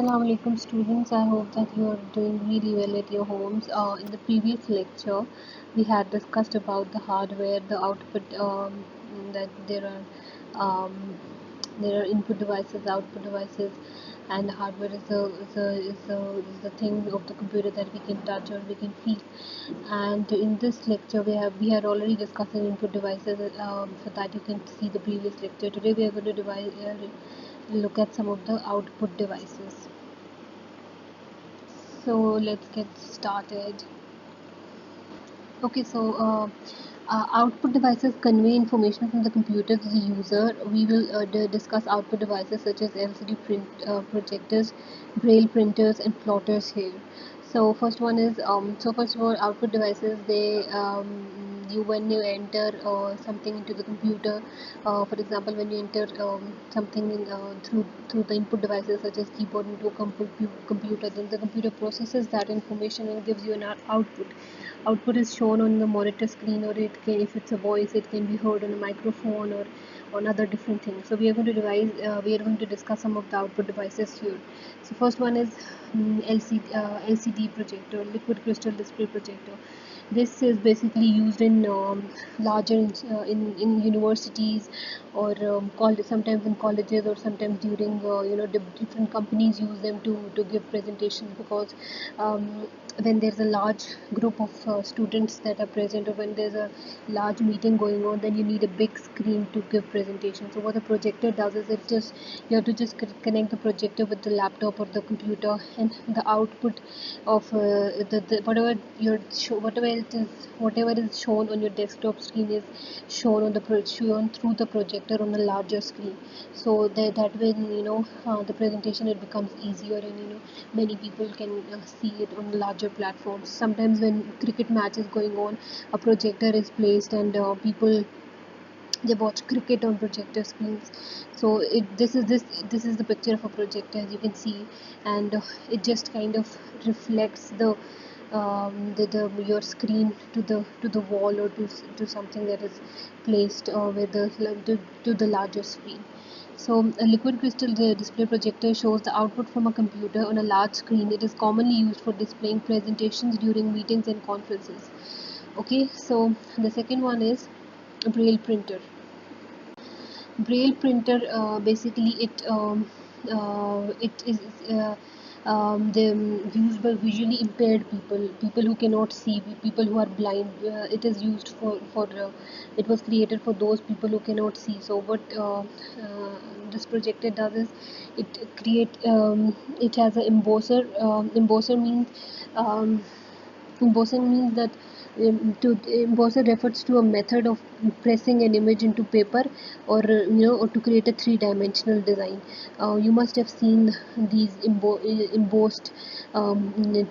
Assalamu alaikum students. I hope that you are doing really well at your homes. In the previous lecture, we had discussed about the hardware, the output, that um, there are input devices, output devices, and hardware is the thing of the computer that we can touch or we can feel. And in this lecture, we are already discussing input devices, so that you can see the previous lecture. Today we are going to look at some of the output devices. So let's get started. Okay, so output devices convey information from the computer to the user. We will discuss output devices such as LCD projectors, braille printers, and plotters here. So first one is first of all, output devices, they you when you enter something into the computer, for example, when you enter something through the input devices such as keyboard into a computer, then the computer processes that information and gives you an output. Output is shown on the monitor screen, or if it's a voice, it can be heard on a microphone or on other different things. So we are going to discuss some of the output devices here. So first one is LCD projector, liquid crystal display projector. This is basically used in larger in universities, or sometimes in colleges, or sometimes during different companies use them to give presentations, because when there's a large group of students that are present, or when there's a large meeting going on, then you need a big screen to give presentation. So what the projector does is, you have to just connect the projector with the laptop or the computer, and the output of the whatever is shown on your desktop screen is shown through the projector on a larger screen. So that way, the presentation, it becomes easier, and many people can see it on larger platforms. Sometimes when cricket match is going on, a projector is placed, and people, they watch cricket on projector screens. So this is the picture of a projector, as you can see. And it just kind of reflects your screen to the wall, or to something that is placed to the larger screen. So a liquid crystal display projector shows the output from a computer on a large screen. It is commonly used for displaying presentations during meetings and conferences. Okay, so the second one is a braille printer. Braille printer, basically it is the used by visually impaired people who cannot see, people who are blind. It is used for it was created for those people who cannot see. So what this projector does is, it has an embosser. Um, Embossing means that, embosser refers to a method of pressing an image into paper, or to create a three-dimensional design. You must have seen these embossed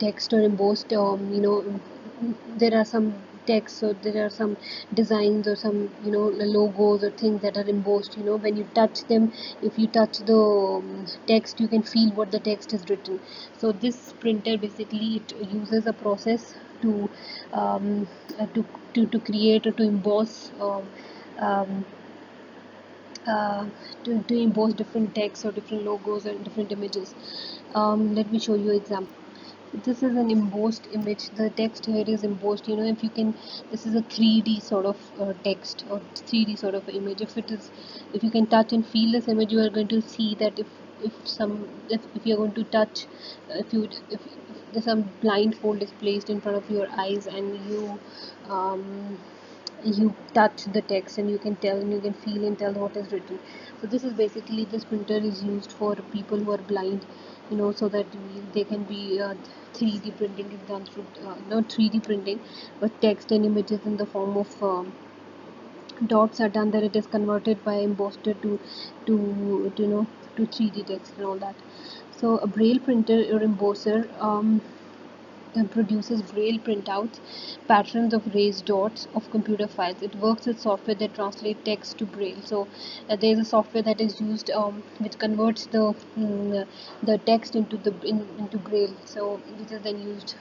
text, or embossed, there are some text, or there are some designs, or some logos or things that are embossed. When you touch them, if you touch the text, you can feel what the text is written. So this printer, basically, it uses a process to um, to create, or to emboss, um, to emboss different texts, or different logos, and different images. Let me show you an example. This is an embossed image. The text here is embossed. If you can, this is a 3D sort of text, or 3D sort of image. If you can touch and feel this image, you are going to see that if you're going to touch, if there's some blindfold is placed in front of your eyes, and um, you touch the text, and you can tell, and you can feel and tell what is written. So this is basically, this printer is used for people who are blind, so that they can be 3D printing is done through, not 3D printing, but text and images in the form of dots are done, that it is converted by embosser to to 3D text and all that. So a braille printer or embosser produces braille printouts, patterns of raised dots of computer files. It works with software that translates text to braille. So there is a software that is used, which converts the text into braille. So this is then used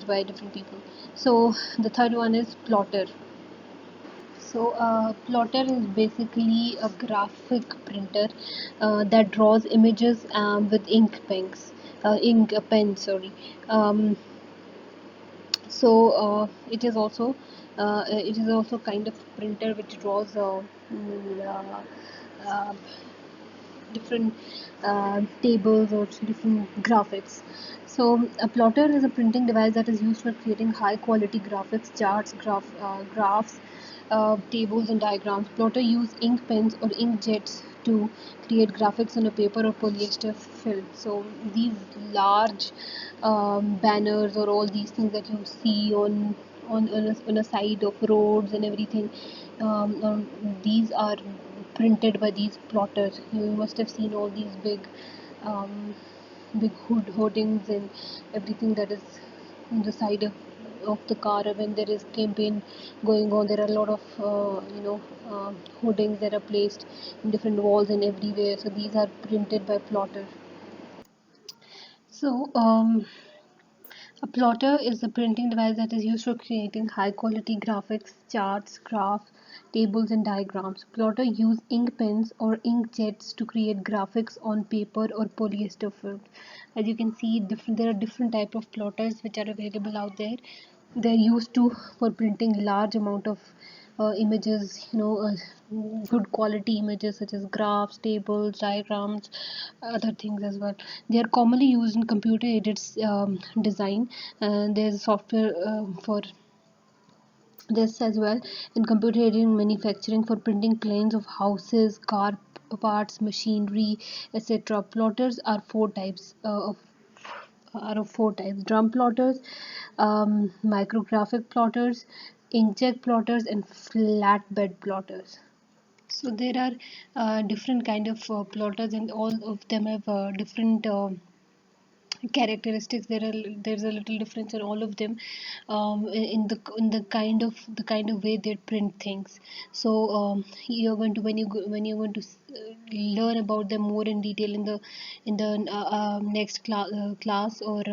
by different people. So the third one is plotter. Plotter is basically a graphic printer that draws images with ink pen, sorry. Um, it is also kind of printer which draws mm, uh, different tables or different graphics. So a plotter is a printing device that is used for creating high quality graphics, charts, graphs, tables and diagrams. Plotter use ink pens or ink jets to create graphics on a paper or polyester film. So these large banners or all these things that you see on a side of roads and everything, these are printed by these plotters. You must have seen all these um, big hoardings and everything that is on the side of the car when there is campaign going on. There are a lot of hoardings that are placed in different walls and everywhere. So these are printed by plotter. So a plotter is a printing device that is used for creating high quality graphics, charts, graphs, tables and diagrams. Plotter use ink pens or ink jets to create graphics on paper or polyester film. As you can see, there are different type of plotters which are available out there. They're used to for printing large amount of images, good quality images such as graphs, tables, diagrams, other things as well. They are commonly used in computer aided design, and there's software for this as well in computer aided manufacturing for printing planes of houses, car parts, machinery, etc. Plotters are four types: drum plotters, micrographic plotters, inkjet plotters, and flatbed plotters. So there are different kind of plotters, and all of them have different characteristics. There's a little difference in all of them, in the kind of way they print things. So you're going to when you're going to learn about them more in detail in the next class, or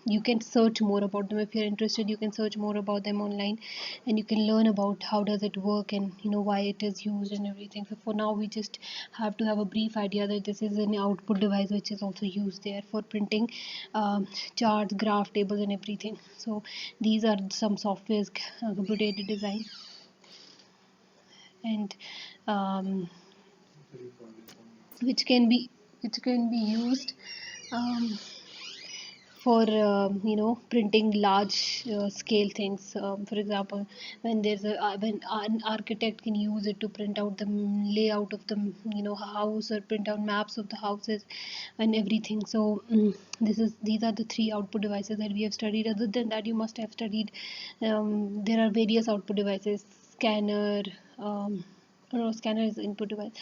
you can search more about them if you're interested. You can search more about them online, and you can learn about how does it work, and why it is used and everything. So for now we just have to have a brief idea that this is an output device which is also used there for printing charts, graph tables and everything. So these are some softwares, computer aided design, and um, which can be used um, for printing large scale things. For example, when an architect can use it to print out the layout of the house, or print out maps of the houses and everything. So these are the three output devices that we have studied. Other than that, you must have studied, there are various output devices: scanner, no, scanner is input device.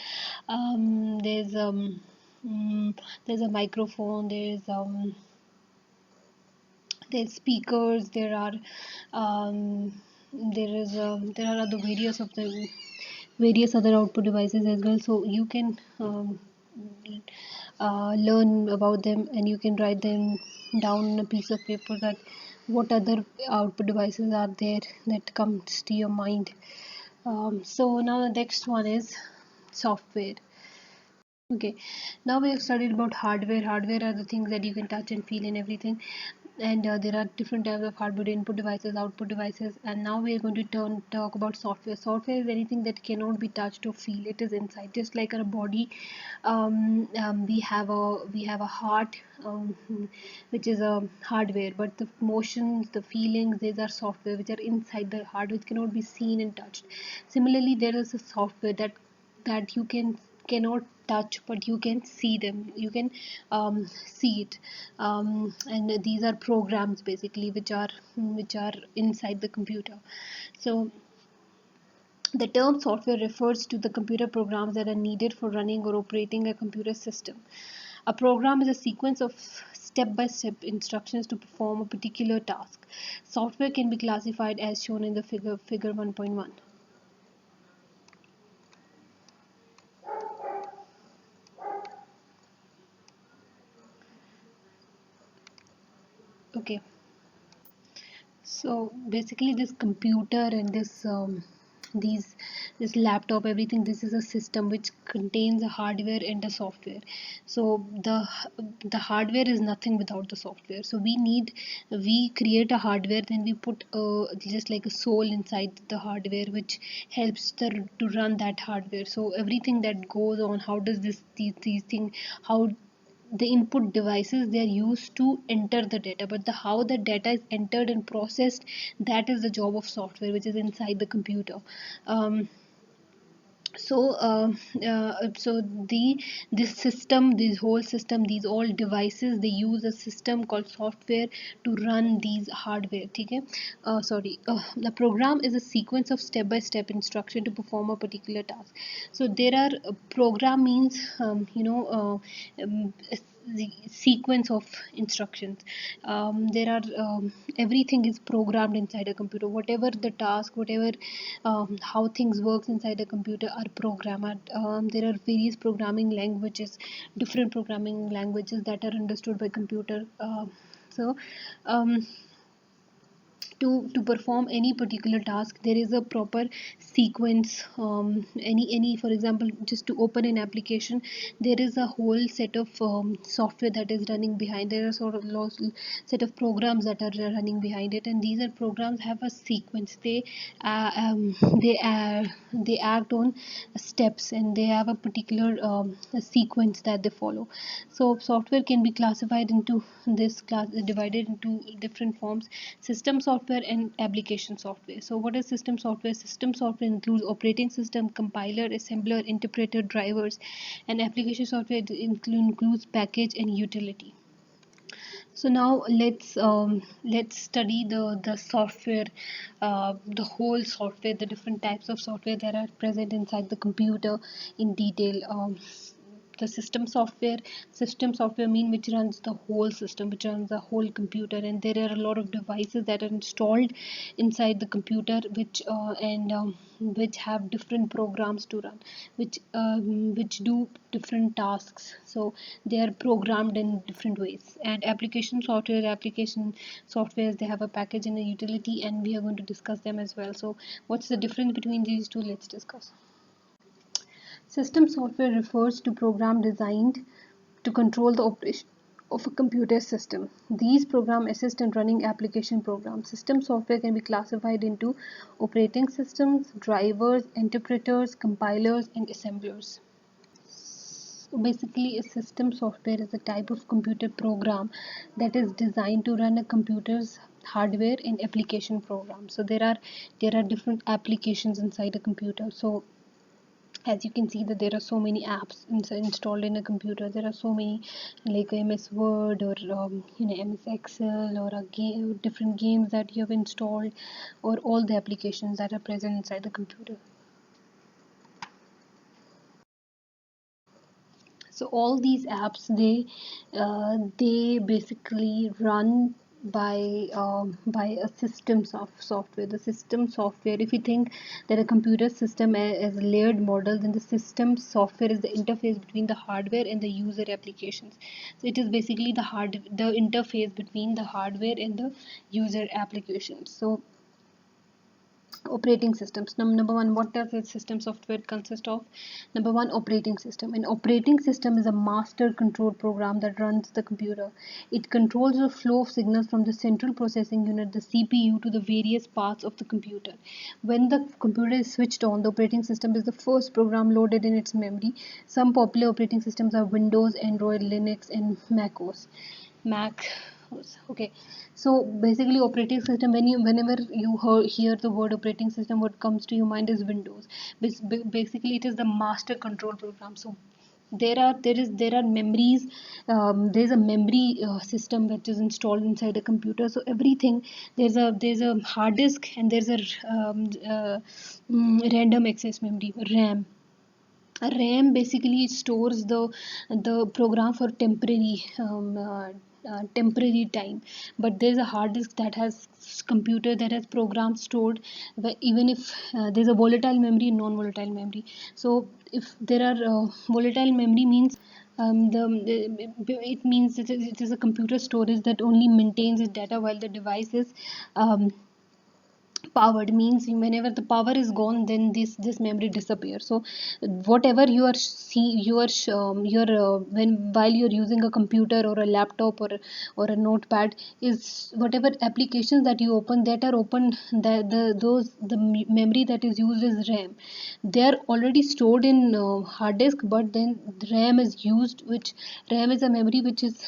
There's there's a microphone, there's speakers, um, there are other various other output devices as well. So you can learn about them, and you can write them down on a piece of paper, that what other output devices are there that comes to your mind. So now the next one is software. Okay, now we have studied about hardware. Hardware are the things that you can touch and feel and everything. And there are different types of hardware: input devices, output devices. And now we are going to talk about software. Software is anything that cannot be touched or feel. It is inside, just like our body. We have a heart, which is a hardware, but the motions, the feelings, these are software which are inside the heart, which cannot be seen and touched. Similarly, there is a software that you cannot touch, but you can see them, you can see it, and these are programs basically which are inside the computer. So the term software refers to the computer programs that are needed for running or operating a computer system. A program is a sequence of step-by-step instructions to perform a particular task. Software can be classified as shown in the figure 1.1. Okay. So basically, this computer and this this laptop, everything, this is a system which contains a hardware and a software. So the hardware is nothing without the software. So we create a hardware, then we put just like a soul inside the hardware, which helps to run that hardware. So everything that goes on, how does these thing, how the input devices, they are used to enter the data, but the how the data is entered and processed, that is the job of software, which is inside the computer. um, so so this system, this whole system, these all devices, they use a system called software to run these hardware. Okay. The program is a sequence of step by step instruction to perform a particular task. So there are program means the sequence of instructions. There are everything is programmed inside a computer, whatever the task, whatever how things works inside a computer are programmed. There are various programming languages, different programming languages that are understood by computer. So um, to perform any particular task, there is a proper sequence. Any For example, just to open an application, there is a whole set of software that is running behind. There are sort of set of programs that are running behind it, and these are programs have a sequence. Uh, um, they uh, they act on steps, and they have a particular a sequence that they follow. So software can be classified into this class, divided into different forms: system software and application software. So what is system software? System software includes operating system, compiler, assembler, interpreter, drivers, and application software includes package and utility. So now let's study the software, the whole software, the different types of software that are present inside the computer in detail. The system software mean which runs the whole system, which runs the whole computer, and there are a lot of devices that are installed inside the computer, which have different programs to run, which do different tasks. So they are programmed in different ways. And application softwares, they have a package and a utility, and we are going to discuss them as well. So what's the difference between these two? Let's discuss. System software refers to program designed to control the operation of a computer system. These programs assist in running application programs. System software can be classified into operating systems, drivers, interpreters, compilers, and assemblers. So basically, a system software is a type of computer program that is designed to run a computer's hardware and application program. So there are different applications inside a computer. So as you can see that there are so many apps installed in a computer. There are so many, like MS Word, or MS Excel, or different games that you have installed, or all the applications that are present inside the computer. So all these apps, they basically run by a software. The system software, if you think that a computer system as a layered model, then the system software is the interface between the hardware and the user applications. So it is basically the interface between the hardware and the user applications. So operating systems. Number one, what does a system software consist of? Number one, operating system. An operating system is a master control program that runs the computer. It controls the flow of signals from the central processing unit, the CPU, to the various parts of the computer. When the computer is switched on, the operating system is the first program loaded in its memory. Some popular operating systems are Windows, Android, Linux, and Mac. Okay, so basically operating system, whenever you hear the word operating system, what comes to your mind is Windows. Basically it is the master control program. So there are memories. There's a memory system that is installed inside a computer. So everything, there's a hard disk, and there's a random access memory, RAM. A RAM basically stores the program for temporary time, but there's a hard disk that has computer that has programs stored, even if there's a volatile memory and non-volatile memory. So if there are volatile memory means, it means it is a computer storage that only maintains its data while the device is powered means whenever the power is gone, then this memory disappears. So whatever when while you're using a computer or a laptop or a notepad, is whatever applications that you open, that are open, the memory that is used is RAM. They are already stored in hard disk, but then the RAM is used, which RAM is a memory which is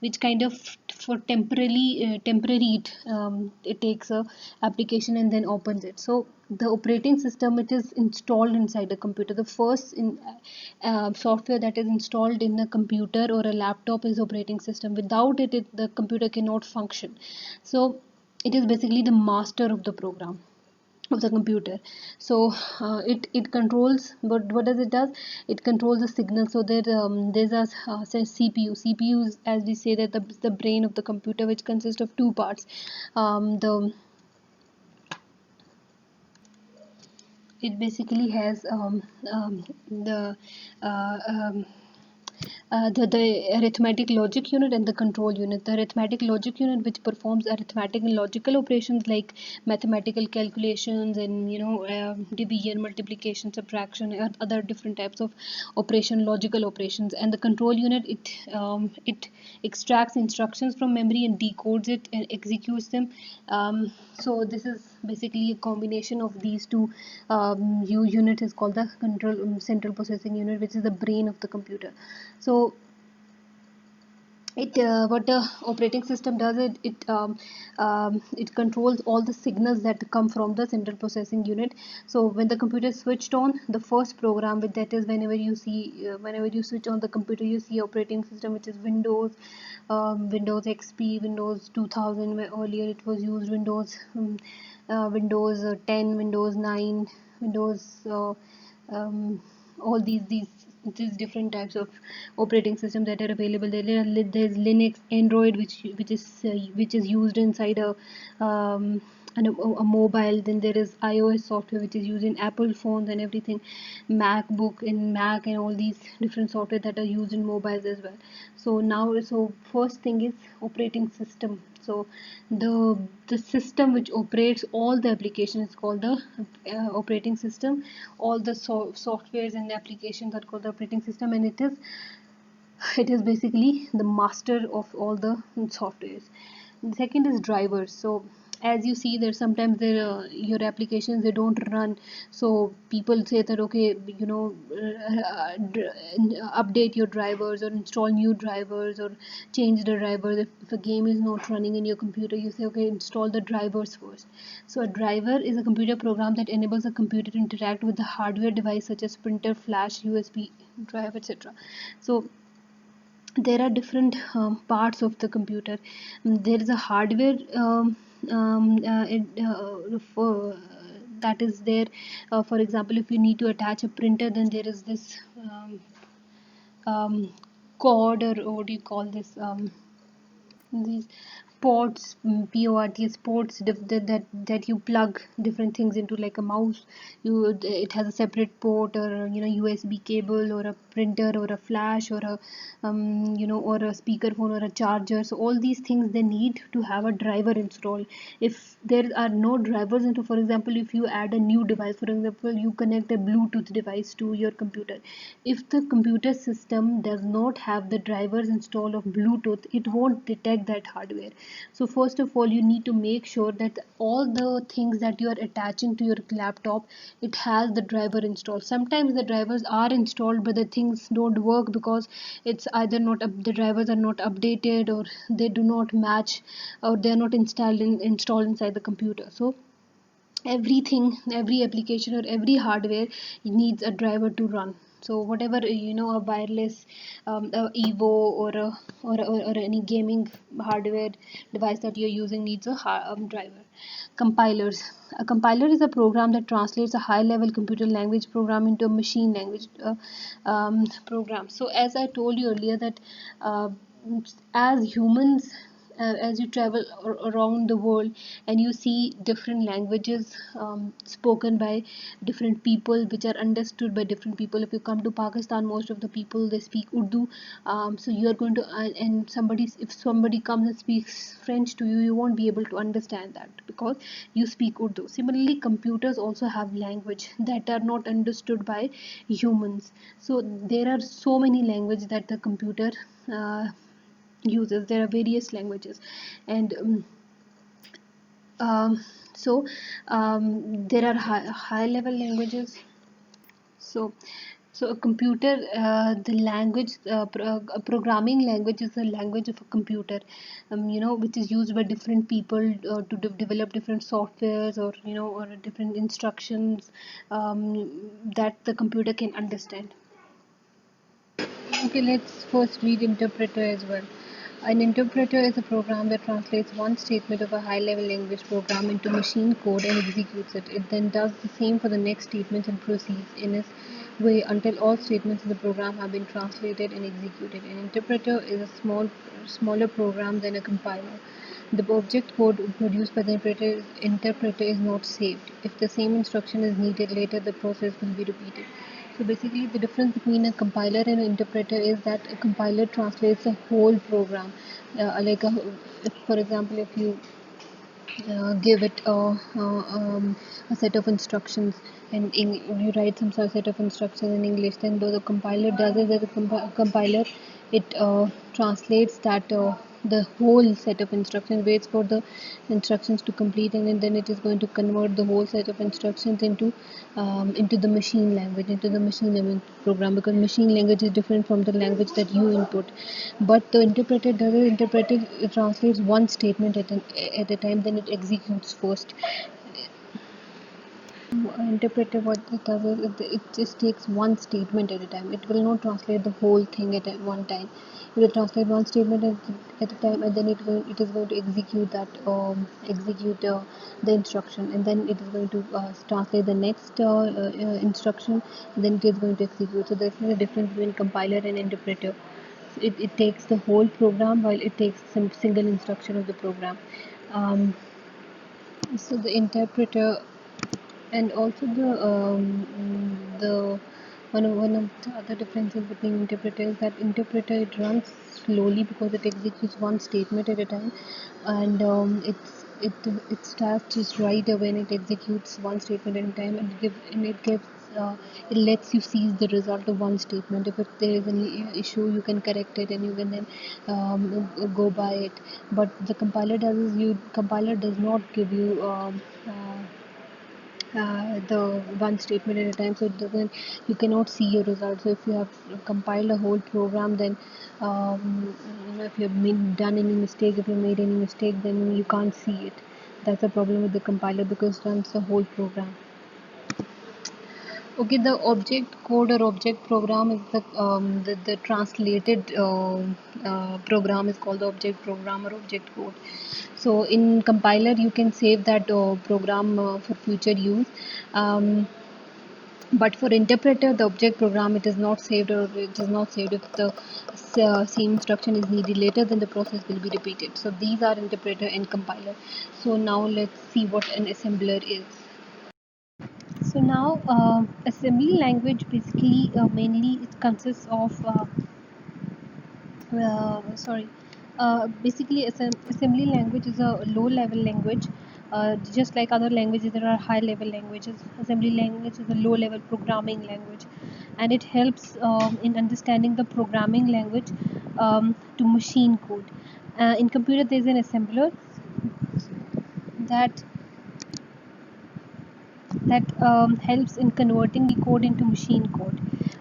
which kind of for temporary it takes a application and then opens it. So the operating system, it is installed inside the computer. The first software that is installed in a computer or a laptop is operating system. Without it, the computer cannot function. So it is basically the master of the program of the computer. So it controls, but what does it does, it controls the signal. So there's a say CPU is, as we say, that the brain of the computer, which consists of two parts. The It basically has the uh, um, the arithmetic logic unit and the control unit. The arithmetic logic unit, which performs arithmetic and logical operations like mathematical calculations and division, multiplication, subtraction, and other different types of logical operations. And the control unit, it extracts instructions from memory and decodes it and executes them. So this is basically a combination of these two. Unit is called the control central processing unit, which is the brain of the computer. So it what the operating system does, it controls all the signals that come from the central processing unit. So when the computer is switched on, the first program with that is, whenever you switch on the computer, you see operating system, which is Windows, Windows XP, Windows 2000, where earlier it was used Windows 10, Windows 9, Windows all these different types of operating systems that are available. There's Linux, Android, which is used inside a mobile. Then there is iOS software, which is used in Apple phones and everything, MacBook and Mac, and all these different software that are used in mobiles as well. So first thing is operating system. So the system which operates all the applications is called the operating system. All the softwares and the applications are called the operating system, and it is basically the master of all the softwares. The second is drivers. So as you see, there sometimes your applications, they don't run. So people say that, okay, update your drivers or install new drivers or change the drivers. If a game is not running in your computer, you say, okay, install the drivers first. So a driver is a computer program that enables a computer to interact with the hardware device, such as printer, flash, USB drive, etc. So there are different parts of the computer. There is a hardware, that is there. For example, if you need to attach a printer, then there is this um, cord, or what do you call this, these ports, ports ports, that you plug different things into, like a mouse. It has a separate port, or USB cable, or a printer, or a flash, or a or a speaker phone, or a charger. So all these things, they need to have a driver installed. If there are no drivers into, for example, if you add a new device, for example, you connect a Bluetooth device to your computer. If the computer system does not have the drivers installed of Bluetooth, it won't detect that hardware. So first of all, you need to make sure that all the things that you are attaching to your laptop, it has the driver installed. Sometimes the drivers are installed, but the things don't work because it's either not the drivers are not updated, or they do not match, or they are not installed inside the computer. So every application or every hardware needs a driver to run. So whatever, a wireless, a Evo, or any gaming hardware device that you're using needs a driver. Compilers. A compiler is a program that translates a high level computer language program into a machine language program. So as I told you earlier, that uh, as humans, as you travel around the world and you see different languages spoken by different people, which are understood by different people. If you come to Pakistan, most of the people they speak Urdu, so you are going to and somebody, if somebody comes and speaks French to you, you won't be able to understand that because you speak Urdu. Similarly, computers also have language that are not understood by humans. So there are so many languages that the computer uses. There are various languages, and um, so there are high level languages. So a computer, the language, a programming language is the language of a computer, which is used by different people to develop different softwares, or or different instructions that the computer can understand. Okay, let's first read interpreter as well. An interpreter is a program that translates one statement of a high-level language program into machine code and executes it. It then does the same for the next statement and proceeds in its way until all statements in the program have been translated and executed. An interpreter is a smaller program than a compiler. The object code produced by the interpreter is not saved. If the same instruction is needed later, the process will be repeated. So basically, the difference between a compiler and an interpreter is that a compiler translates a whole program. For example, if you give it a set of instructions, and you write some sort of set of instructions in English, then though the compiler does it, the compiler it translates that the whole set of instructions, waits for the instructions to complete, and then it is going to convert the whole set of instructions into the machine language, into the machine learning program, because machine language is different from the language that you input. But the interpreter does it. Interpreter translates one statement at a time, then it executes first. Interpreter, what it does is it just takes one statement at a time. It will not translate the whole thing at one time. It will translate one statement at a time, and then it is going to execute the instruction, and then it is going to translate the next instruction, and then it is going to execute. So this is the difference between compiler and interpreter. So it takes the whole program while it takes some single instruction of the program. Um, so the interpreter, and also the one of the other differences between interpreter is that interpreter, it runs slowly because it executes one statement at a time, and it starts just right away, and it executes one statement at a time, and it gives it lets you seize the result of one statement. If there is any issue, you can correct it, and you can then go by it. But the compiler does not give you the one statement at a time, so it doesn't, you cannot see your result. So if you have compiled a whole program, then if you have done any mistake, if you made any mistake, then you can't see it. That's a problem with the compiler, because it runs the whole program. Okay, the object code or object program is the translated program is called the object program or object code. So in compiler, you can save that program for future use. But for interpreter, the object program, it is not saved, or it is not saved. If the same instruction is needed later, then the process will be repeated. So these are interpreter and compiler. So now let's see what an assembler is. So now, assembly language basically mainly it consists of sorry. Basically, assembly language is a low-level language. Just like other languages, there are high-level languages. Assembly language is a low-level programming language, and it helps in understanding the programming language to machine code. In computer, there is an assembler that helps in converting the code into machine code.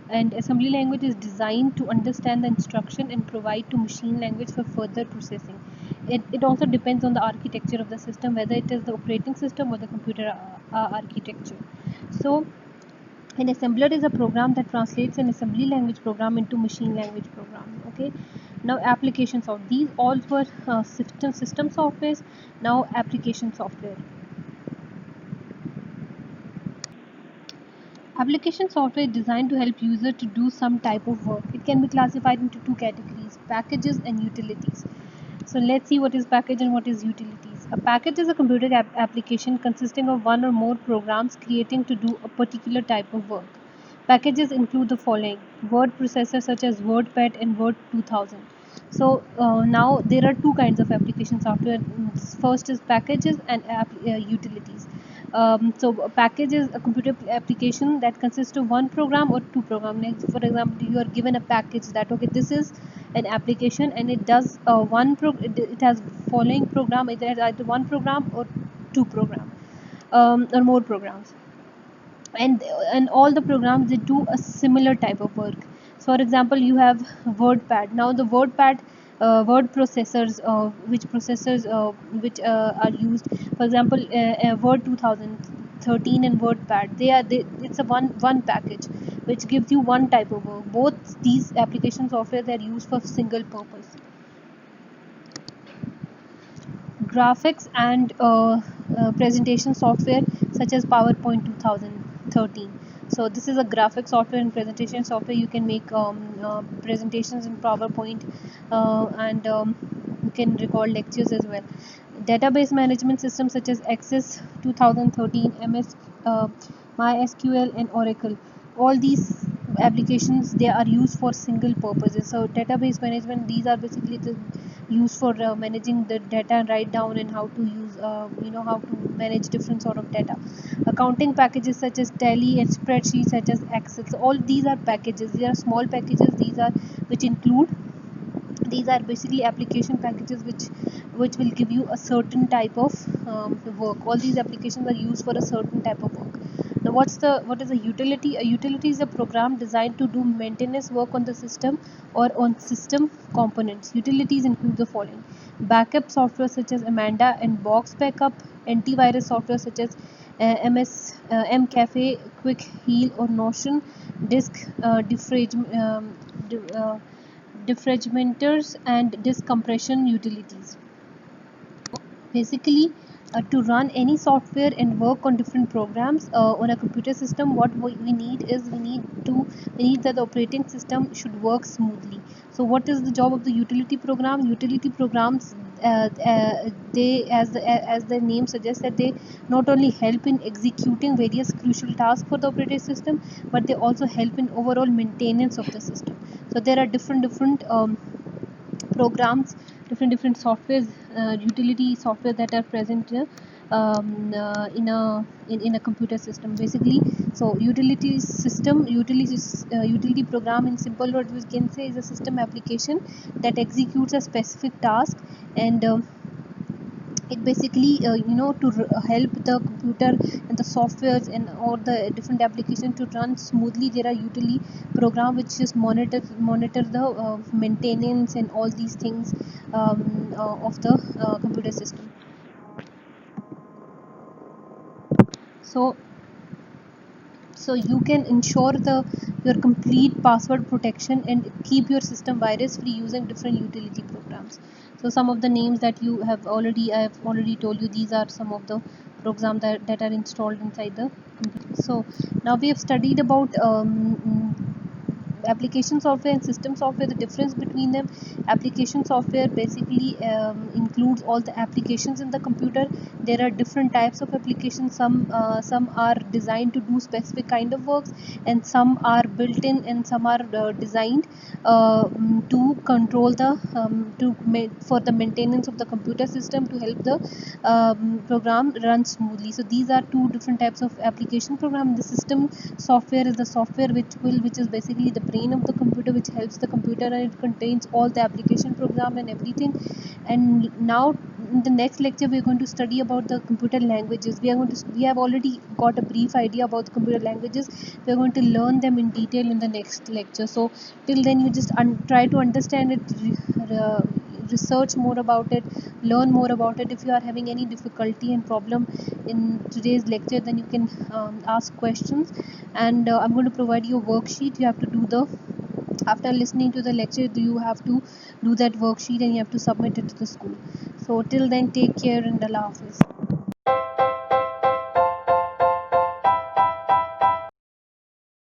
And assembly language is designed to understand the instruction and provide to machine language for further processing. It also depends on the architecture of the system, whether it is the operating system or the computer architecture. So an assembler is a program that translates an assembly language program into machine language program. Okay, now applications of these all were system softwares. Now application software. Application software is designed to help user to do some type of work. It can be classified into two categories: packages and utilities. So let's see what is package and what is utilities. A package is a computer application consisting of one or more programs creating to do a particular type of work. Packages include the following: word processors such as WordPad and Word 2000. So now there are two kinds of application software. First is packages and utilities. So a package is a computer application that consists of one program or two programs. Like for example, you are given a package that okay, this is an application and it does it has following program. It has either one program or two program or more programs, and all the programs they do a similar type of work. So for example, you have WordPad. Now the WordPad word processors, which are used, for example, Word 2013 and WordPad, it's a one package which gives you one type of work. Both these application software are used for single purpose. Graphics and presentation software such as PowerPoint 2013. So this is a graphic software and presentation software. You can make presentations in PowerPoint, and you can record lectures as well. Database management systems such as Access 2013, MySQL and Oracle. All these applications they are used for single purposes. So database management, these are basically used for managing the data and write down and how to use how to manage different sort of data. Accounting packages such as Tally and spreadsheets such as Excel. So all these are packages. These are small packages. These are basically application packages which will give you a certain type of work. All these applications are used for a certain type of work. Now what is a utility? A utility is a program designed to do maintenance work on the system or on system components. Utilities include the following: backup software such as Amanda and Box Backup, antivirus software such as Mcafe, Quick Heal or Notion, disk defragmenters and disk compression utilities. Basically, to run any software and work on different programs on a computer system, what we need is we need that the operating system should work smoothly. So what is the job of the utility program? Utility programs, they as the name suggests, that they not only help in executing various crucial tasks for the operating system, but they also help in overall maintenance of the system. So there are different programs, different softwares, utility software that are present in a computer system basically. So utility program, in simple words we can say, is a system application that executes a specific task, and it basically help the computer and the softwares and all the different applications to run smoothly. There are utility program which just monitor the maintenance and all these things of the computer system. So you can ensure your complete password protection and keep your system virus free using different utility programs. So some of the names that I have already told you, these are some of the programs that are installed inside the computer. So now we have studied about application software and system software, the difference between them. Application software basically includes all the applications in the computer. There are different types of applications. Some are designed to do specific kind of works, and some are built in, and some are designed to control the for the maintenance of the computer system, to help the program run smoothly. So these are two different types of application program. The system software is the software which is basically the brain of the computer, which helps the computer, and it contains all the application program and everything. And now in the next lecture we are going to study about the computer languages. We have already got a brief idea about the computer languages. We are going to learn them in detail in the next lecture. So till then you just try to understand it, research more about it, learn more about it. If you are having any difficulty and problem in today's lecture, then you can ask questions, and I'm going to provide you a worksheet. You have to do the After listening to the lecture, you have to do that worksheet and you have to submit it to the school. So till then, take care and Allah Hafiz.